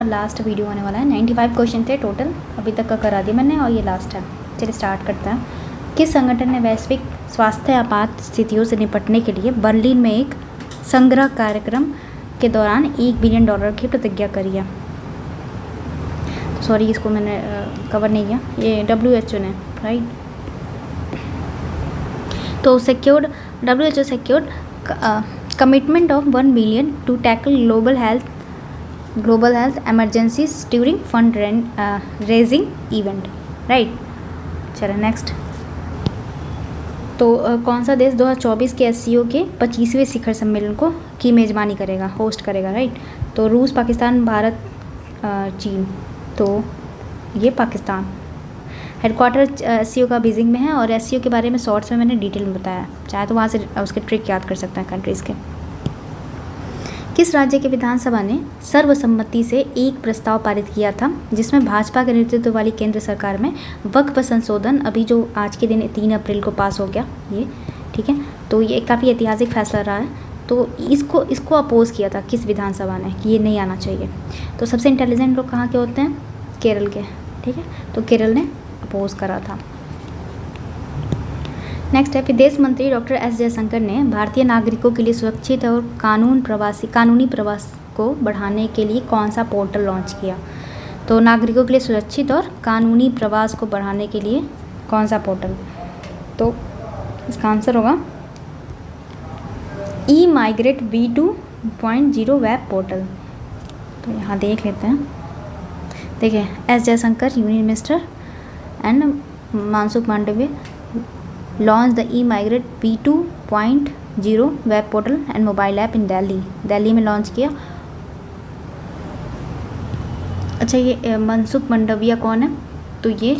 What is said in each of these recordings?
Last video होने वाला है। 95 क्वेश्चन थे टोटल, अभी तक का करा दिया मैंने और ये लास्ट है। चलिए स्टार्ट करते हैं। किस संगठन ने वैश्विक स्वास्थ्य आपात स्थितियों से निपटने के लिए बर्लिन में एक संग्रह कार्यक्रम के दौरान $1 बिलियन की प्रतिज्ञा करी है? सॉरी, इसको मैंने कवर नहीं किया, ये WHO ने, राइट। तो WHO secured commitment of $1 billion to tackle global health emergencies during fund raising event, right. चलो नेक्स्ट। तो कौन सा देश 2024 के SCO के 25वें शिखर सम्मेलन की मेज़बानी करेगा, होस्ट करेगा, राइट। तो रूस, पाकिस्तान, भारत, चीन। तो ये पाकिस्तान। हेडक्वार्टर SCO का बीजिंग में है और SCO के बारे में शॉर्ट्स में मैंने डिटेल में बताया, चाहे तो वहाँ से उसके ट्रिक याद कर सकते हैं कंट्रीज़ के। किस राज्य की विधानसभा ने सर्वसम्मति से एक प्रस्ताव पारित किया था जिसमें भाजपा के नेतृत्व वाली केंद्र सरकार में वक्फ संशोधन, अभी जो आज के दिन 3 अप्रैल को पास हो गया ये, ठीक है। तो ये काफ़ी ऐतिहासिक फैसला रहा है। तो इसको अपोज़ किया था किस विधानसभा ने कि ये नहीं आना चाहिए? तो सबसे इंटेलिजेंट लोग कहाँ के होते हैं? केरल के, ठीक है। तो केरल ने अपोज करा था। नेक्स्ट है, विदेश मंत्री डॉक्टर S जयशंकर ने भारतीय नागरिकों के लिए सुरक्षित और कानूनी प्रवास को बढ़ाने के लिए कौन सा पोर्टल लॉन्च किया? तो नागरिकों के लिए सुरक्षित और कानूनी प्रवास को बढ़ाने के लिए कौन सा पोर्टल? तो इसका आंसर होगा e-migrate v2.0 वेब पोर्टल। तो यहाँ देख लेते हैं। देखिए, S Jaishankar union minister and Mansukh Mandaviya launch the e-migrate v2.0 web portal and mobile app इन दिल्ली में लॉन्च किया। अच्छा, ये मनसुख मांडविया कौन है? तो ये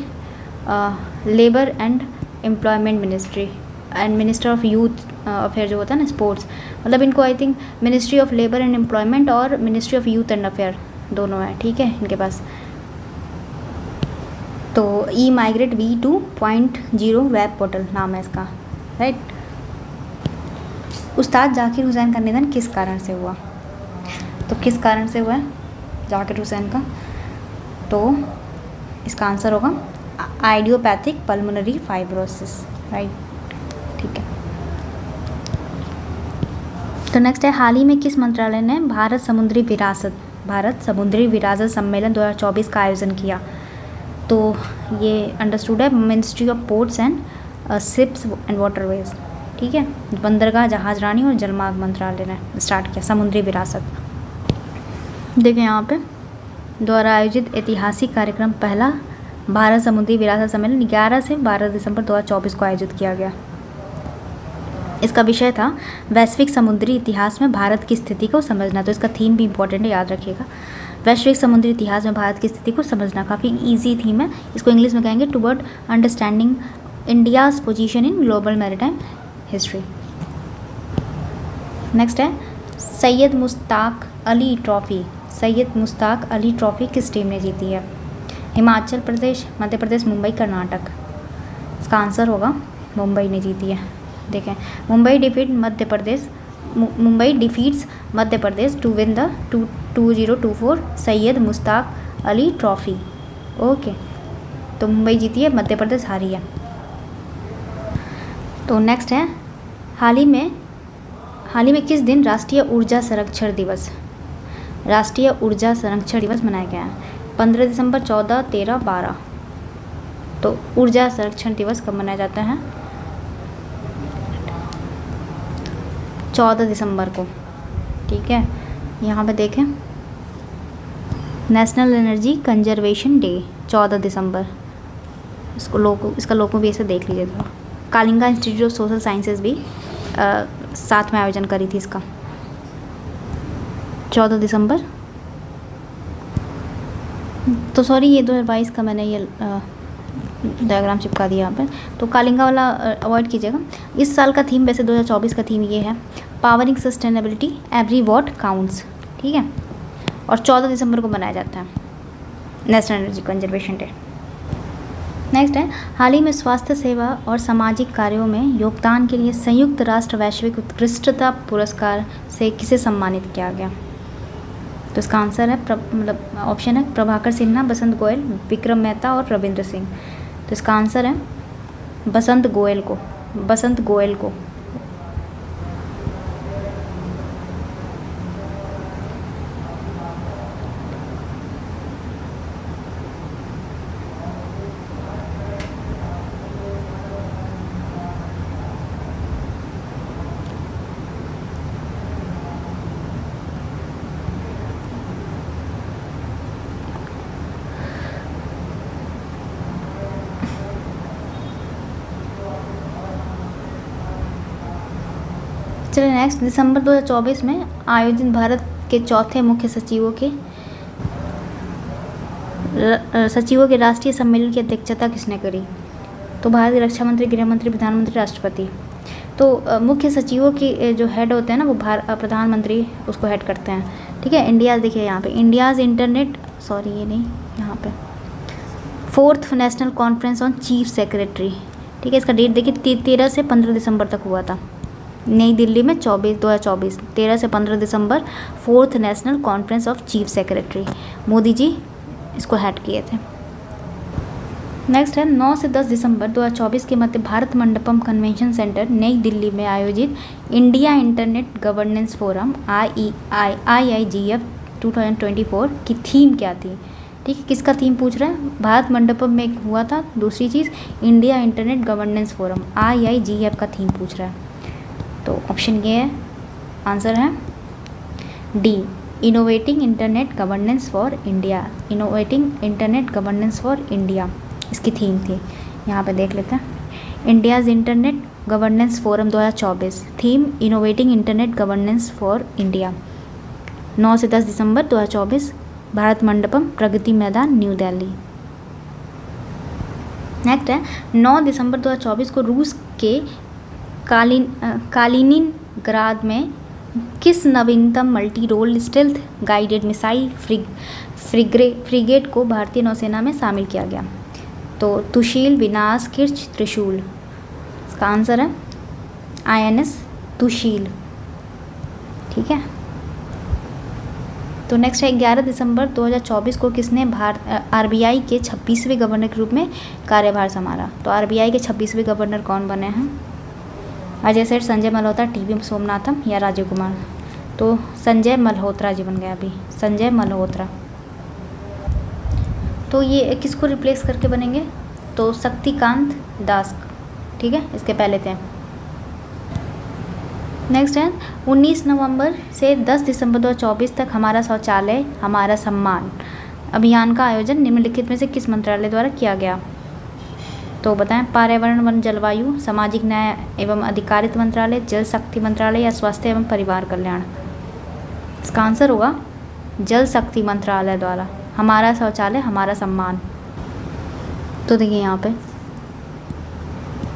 labour and employment ministry and minister of youth affair जो होता है ना, स्पोर्ट्स, मतलब इनको I think ministry of labour and employment और ministry of youth and affair दोनों है, ठीक है, इनके पास। तो e-migrate v2.0 वेब पोर्टल नाम है इसका, राइट। उस्ताद जाकिर हुसैन का निधन किस कारण से हुआ? तो किस कारण से हुआ है जाकिर हुसैन का? तो इसका आंसर होगा आइडियोपैथिक पल्मोनरी फाइब्रोसिस, राइट, ठीक है। तो नेक्स्ट है, हाल ही में किस मंत्रालय ने भारत समुद्री विरासत सम्मेलन 2024 का आयोजन किया? तो ये अंडरस्टूड है ministry of ports and ships and waterways, ठीक है। बंदरगाह, जहाजरानी और जलमार्ग मंत्रालय ने स्टार्ट किया समुद्री विरासत। देखिए यहाँ पे द्वारा आयोजित ऐतिहासिक कार्यक्रम पहला भारत समुद्री विरासत सम्मेलन 11 से 12 दिसंबर 2024 को आयोजित किया गया। इसका विषय था वैश्विक समुद्री इतिहास में भारत की स्थिति को समझना। तो इसका थीम भी इम्पोर्टेंट है, याद रखिएगा। वैश्विक समुद्री इतिहास में भारत की स्थिति को समझना, काफ़ी इजी थीम है। इसको इंग्लिश में कहेंगे toward understanding India's position in global maritime history. Next है, सैयद मुश्ताक अली ट्रॉफ़ी किस टीम ने जीती है? हिमाचल प्रदेश, मध्य प्रदेश, मुंबई, कर्नाटक। इसका आंसर होगा मुंबई ने जीती है। देखें, Mumbai defeats Madhya Pradesh to win the 2024 Syed Mushtaq Ali trophy. Okay, तो मुंबई जीती है, मध्य प्रदेश हारी है। तो नेक्स्ट है, हाल ही में किस दिन राष्ट्रीय ऊर्जा संरक्षण दिवस मनाया गया है? 15 दिसंबर, 14, 13, 12। तो ऊर्जा संरक्षण दिवस कब मनाया जाता है? 14 दिसंबर को, ठीक है। यहाँ पे देखें, नेशनल एनर्जी कंजर्वेशन डे 14 दिसंबर। इसका लोगों भी ऐसे देख लीजिए थोड़ा। Kalinga institute of social sciences भी साथ में आयोजन करी थी इसका 14 दिसंबर। तो सॉरी, ये 2022 का मैंने ये डायग्राम चिपका दिया यहाँ पे, तो कालिंगा वाला अवॉइड कीजिएगा। इस साल का थीम, वैसे 2024 का थीम ये है, powering sustainability every what counts, ठीक है। और 14 दिसंबर को मनाया जाता है national energy conservation day. Next है, हाल ही में स्वास्थ्य सेवा और सामाजिक कार्यों में योगदान के लिए संयुक्त राष्ट्र वैश्विक उत्कृष्टता पुरस्कार से किसे सम्मानित किया गया? तो इसका आंसर है मतलब ऑप्शन है प्रभाकर सिन्हा, बसंत गोयल, विक्रम मेहता और रविंद्र सिंह। तो इसका आंसर है बसंत गोयल को, बसंत गोयल को। चलिए नेक्स्ट, दिसंबर 2024 में आयोजित भारत के चौथे मुख्य सचिवों के राष्ट्रीय सम्मेलन की अध्यक्षता किसने करी? तो भारत के रक्षा मंत्री, गृह मंत्री, प्रधानमंत्री, राष्ट्रपति। तो मुख्य सचिवों की जो हेड होते हैं ना वो प्रधानमंत्री उसको हेड करते हैं। ठीक है, इंडिया देखिए यहाँ पे इंडियाज़ इंटरनेट, सॉरी ये नहीं, यहाँ पे 4th national conference on chief secretary. ठीक है, इसका डेट देखिए 13 से 15 दिसंबर तक हुआ था नई दिल्ली में 2024, 13 से 15 दिसंबर 4th national conference of chief secretary, Modi ji इसको हेड किए थे। नेक्स्ट है 9 से 10 दिसंबर 2024 के मध्य भारत मंडपम कन्वेंशन सेंटर नई दिल्ली में आयोजित India internet governance forum IIGF 2024 की थीम क्या थी? ठीक है, किसका थीम पूछ रहे हैं? भारत मंडपम में हुआ था। दूसरी चीज़ India internet governance forum IIGF का थीम पूछ रहा है। तो ऑप्शन ये है, आंसर है D, innovating internet governance for India. Innovating internet governance for India इसकी थीम थी। यहाँ पे देख लेते हैं, India's internet governance forum 2024, theme innovating internet governance for India. 9 से 10 दिसंबर 2024, भारत मंडपम, प्रगति मैदान, न्यू दिल्ली। नेक्स्ट है 9 दिसंबर 2024 को रूस के कालिनिनग्राद में किस नवीनतम multi role stealth guided missile frigate को भारतीय नौसेना में शामिल किया गया? तो तुशील, विनाश, किर्च, त्रिशूल। इसका आंसर है INS तुशील। ठीक है, तो नेक्स्ट है 11 दिसंबर 2024 को किसने RBI के 26वें गवर्नर के रूप में कार्यभार संभाला? तो RBI के 26वें गवर्नर कौन बने हैं? अजय सेठ, संजय मल्होत्रा, TB सोमनाथम या राजीव कुमार? तो संजय मल्होत्रा जी बन गया अभी, संजय मल्होत्रा। तो ये किसको रिप्लेस करके बनेंगे? तो शक्तिकांत दास। ठीक है, इसके पहले थे। नेक्स्ट है 19 नवंबर से 10 दिसंबर 2024 तक हमारा शौचालय हमारा सम्मान अभियान का आयोजन निम्नलिखित में से किस मंत्रालय द्वारा किया गया? तो बताएं, पर्यावरण, वन, जलवायु, सामाजिक न्याय एवं अधिकारिता मंत्रालय, जल शक्ति मंत्रालय या स्वास्थ्य एवं परिवार कल्याण? इसका आंसर होगा जल शक्ति मंत्रालय द्वारा, हमारा शौचालय हमारा सम्मान। तो देखिए यहाँ पे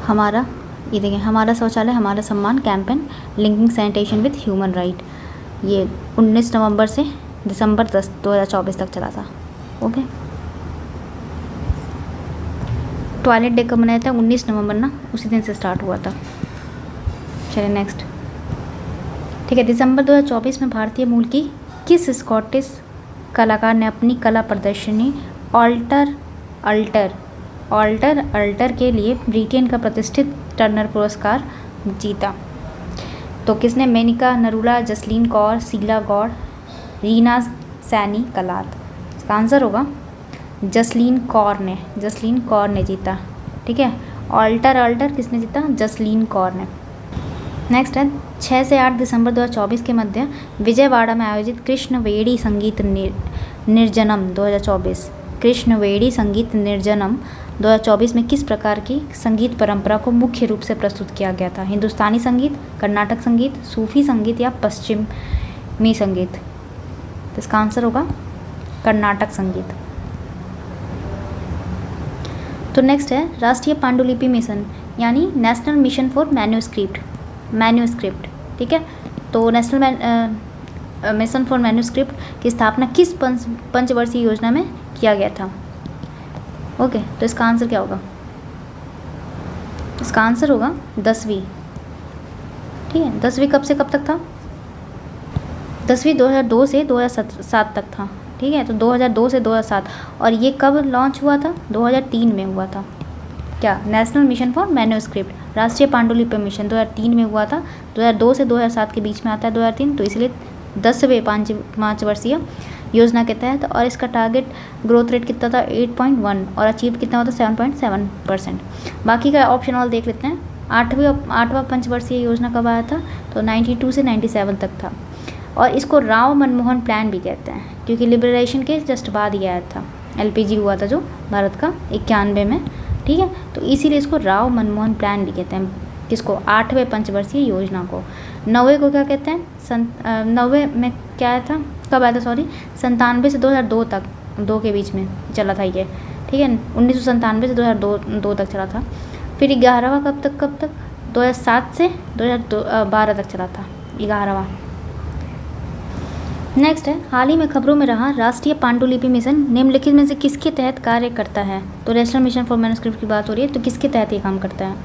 हमारा, ये देखिए हमारा शौचालय हमारा सम्मान campaign linking sanitation with human right, ये 19 नवंबर से दिसंबर 10 2024 तक चला था। ओके, टॉयलेट डे कब मनाया था? 19 नवंबर ना, उसी दिन से स्टार्ट हुआ था। चलिए नेक्स्ट। ठीक है, दिसंबर 2024 में भारतीय मूल की किस स्कॉटिश कलाकार ने अपनी कला प्रदर्शनी अल्टर के लिए ब्रिटेन का प्रतिष्ठित टर्नर पुरस्कार जीता? तो किसने? मेनिका नरूला, जसलीन कौर, शीला गौड़, रीना सैनी कलात। इसका आंसर होगा जसलीन कौर ने जीता। ठीक है, अल्टर किसने जीता? जसलीन कौर ने। नेक्स्ट है 6 से 8 दिसंबर 2024 के मध्य विजयवाड़ा में आयोजित कृष्णवेणी संगीत निर्जनम 2024, कृष्णवेणी संगीत निर्जनम 2024 में किस प्रकार की संगीत परंपरा को मुख्य रूप से प्रस्तुत किया गया था? हिंदुस्तानी संगीत, कर्नाटक संगीत, सूफी संगीत या पश्चिमी संगीत? तो इसका आंसर होगा कर्नाटक संगीत। तो नेक्स्ट है राष्ट्रीय पांडुलिपि मिशन यानी नेशनल मिशन फॉर मैन्यूस्क्रिप्ट। ठीक है, तो नेशनल मिशन फॉर मैन्यूस्क्रिप्ट की स्थापना किस पंचवर्षीय योजना में किया गया था? ओके, तो इसका आंसर क्या होगा? इसका आंसर होगा 10वीं। ठीक है, 10वीं कब से कब तक था? 10वीं 2002 से 2007 तक था, ठीक है। तो 2002 से 2007, और ये कब लॉन्च हुआ था? 2003 में हुआ था। क्या? नेशनल मिशन फॉर मैन्युस्क्रिप्ट, राष्ट्रीय पांडुलिपि मिशन 2003 में हुआ था। 2002 से 2007 के बीच में आता है 2003, तो इसलिए 10वें 5 वर्षीय योजना के तहत। और इसका टारगेट ग्रोथ रेट कितना था? 8.1, और अचीव कितना होता? 7.7%। बाकी का ऑप्शन ऑल देख लेते हैं। 8वां पंचवर्षीय योजना कब आया था? तो 92 से 97 तक था। और इसको राव मनमोहन प्लान भी कहते हैं, क्योंकि लिबरलाइजेशन के जस्ट बाद ही आया था। LPG हुआ था जो भारत का 91 में, ठीक है। तो इसीलिए इसको राव मनमोहन प्लान भी कहते हैं। किसको? 8वें पंचवर्षीय योजना को। 9वें को क्या कहते हैं? 9वें में क्या आया था? कब आया था? सॉरी, 97 से 2002 तक, 2 के बीच में चला था ये, ठीक है। 1997 से 2002 तक चला था। फिर 11वां कब तक? 2007 से 2012 तक चला था 11वां। नेक्स्ट है, हाल ही में खबरों में रहा राष्ट्रीय पांडुलिपि मिशन निम्नलिखित में से किसके तहत कार्य करता है? तो नेशनल मिशन फॉर मैन्युस्क्रिप्ट की बात हो रही है, तो किसके तहत ये काम करता है?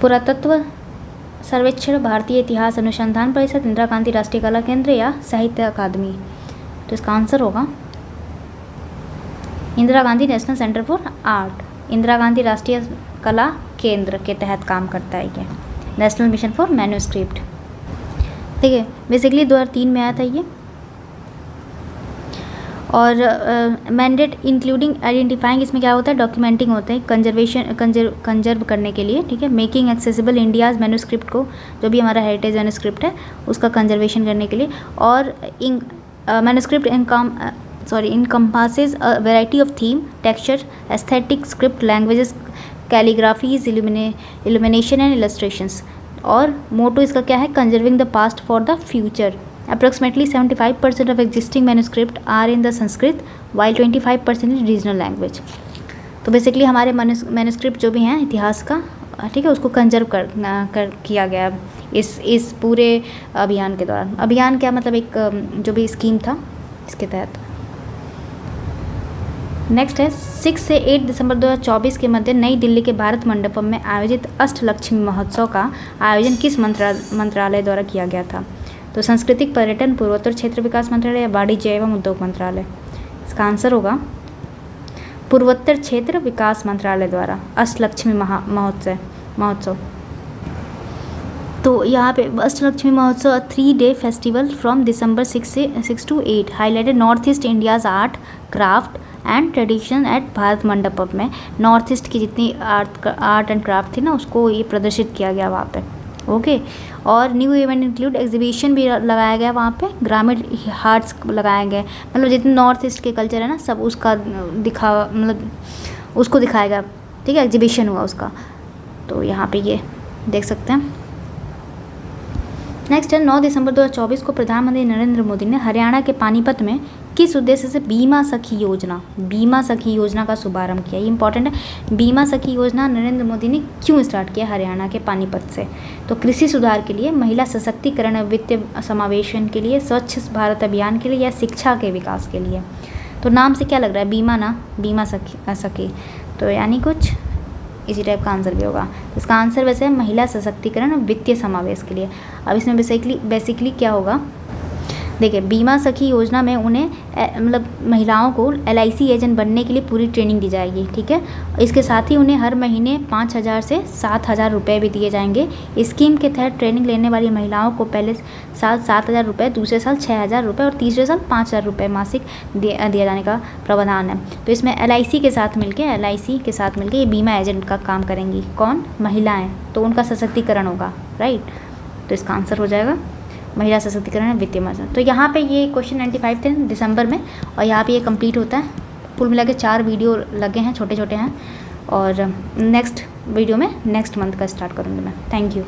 पुरातत्व सर्वेक्षण, भारतीय इतिहास अनुसंधान परिषद, इंदिरा गांधी राष्ट्रीय कला केंद्र, या साहित्य अकादमी? तो इसका आंसर होगा Indira Gandhi national centre for art, Indira Gandhi राष्ट्रीय कला केंद्र के तहत काम करता है ये नेशनल मिशन फॉर मैन्युस्क्रिप्ट, ठीक है। बेसिकली 2003 में आया था ये। और मैंडेट इंक्लूडिंग आइडेंटिफाइंग, इसमें क्या होता है? डॉक्यूमेंटिंग होता है, कंजर्व करने के लिए, ठीक है। मेकिंग एक्सेसिबल इंडियाज़ मैन्युस्क्रिप्ट को, जो भी हमारा हेरिटेज मैन्युस्क्रिप्ट है उसका कंजर्वेशन करने के लिए। और manuscript encompasses a variety of theme, texture, aesthetic, script, languages, calligraphies, illumination and illustrations। और मोटो इसका क्या है? Conserving the past for the future. Approximately 75% of existing manuscript are in the Sanskrit, while 25% in regional language। तो basically हमारे manuscript जो भी हैं इतिहास का, ठीक है, उसको कंजर्व कर किया गया इस पूरे अभियान के दौरान। अभियान क्या मतलब? एक जो भी स्कीम था इसके तहत। नेक्स्ट है, 6 से 8 दिसंबर 2024 के मध्य नई दिल्ली के भारत मंडपम में आयोजित अष्टलक्ष्मी महोत्सव का आयोजन किस मंत्रालय द्वारा किया गया था? तो सांस्कृतिक पर्यटन, पूर्वोत्तर क्षेत्र विकास मंत्रालय, या वाणिज्य एवं उद्योग मंत्रालय? इसका आंसर होगा पूर्वोत्तर क्षेत्र विकास मंत्रालय द्वारा अष्टलक्ष्मी महोत्सव। तो यहाँ पे Ashtalakshmi Mahotsav 3-day festival from December 6 to 8 highlighted North East India's art, craft and tradition at Bharat Mandapam में। नॉर्थ ईस्ट की जितनी आर्ट एंड क्राफ्ट थी ना, उसको ये प्रदर्शित किया गया वहाँ पे, ओके। और न्यू इवेंट इंक्लूड एग्जीबिशन भी लगाया गया वहाँ पे, ग्रामीण हार्ट्स लगाए गए, मतलब जितने नॉर्थ ईस्ट के कल्चर है ना सब उसका उसको दिखाया गया, ठीक है, एग्जीबिशन हुआ उसका। तो यहाँ पे ये देख सकते हैं। नेक्स्ट है, 9 दिसंबर 2024 को प्रधानमंत्री नरेंद्र मोदी ने हरियाणा के पानीपत में किस उद्देश्य से बीमा सखी योजना का शुभारंभ किया? ये इंपॉर्टेंट है। बीमा सखी योजना नरेंद्र मोदी ने क्यों स्टार्ट किया हरियाणा के पानीपत से? तो कृषि सुधार के लिए, महिला सशक्तिकरण, वित्तीय समावेशन के लिए, स्वच्छ भारत अभियान के लिए, या शिक्षा के विकास के लिए? तो नाम से क्या लग रहा है? बीमा ना, बीमा सखी, तो यानी कुछ इसी टाइप का आंसर भी होगा। तो इसका आंसर वैसे है महिला सशक्तिकरण और वित्तीय समावेश के लिए। अब इसमें बेसिकली क्या होगा? देखिए, बीमा सखी योजना में उन्हें मतलब महिलाओं को LIC एजेंट बनने के लिए पूरी ट्रेनिंग दी जाएगी, ठीक है। इसके साथ ही उन्हें हर महीने 5,000 से 7,000 रुपये भी दिए जाएंगे। स्कीम के तहत ट्रेनिंग लेने वाली महिलाओं को पहले साल 7,000 रुपये, दूसरे साल 6,000 रुपये और तीसरे साल 5,000 रुपये मासिक दिया जाने का प्रावधान है। तो इसमें LIC के साथ मिलकर ये बीमा एजेंट का काम करेंगी। कौन? महिलाएँ, तो उनका सशक्तिकरण होगा, राइट। तो इसका आंसर हो जाएगा महिला सशक्तिकरण वित्तीय मदद। तो यहाँ पे ये क्वेश्चन 95 थे दिसंबर में, और यहाँ पे ये कंप्लीट होता है। कुल मिला के 4 वीडियो लगे हैं, छोटे छोटे हैं। और नेक्स्ट वीडियो में नेक्स्ट मंथ का स्टार्ट करूँगी मैं। Thank you.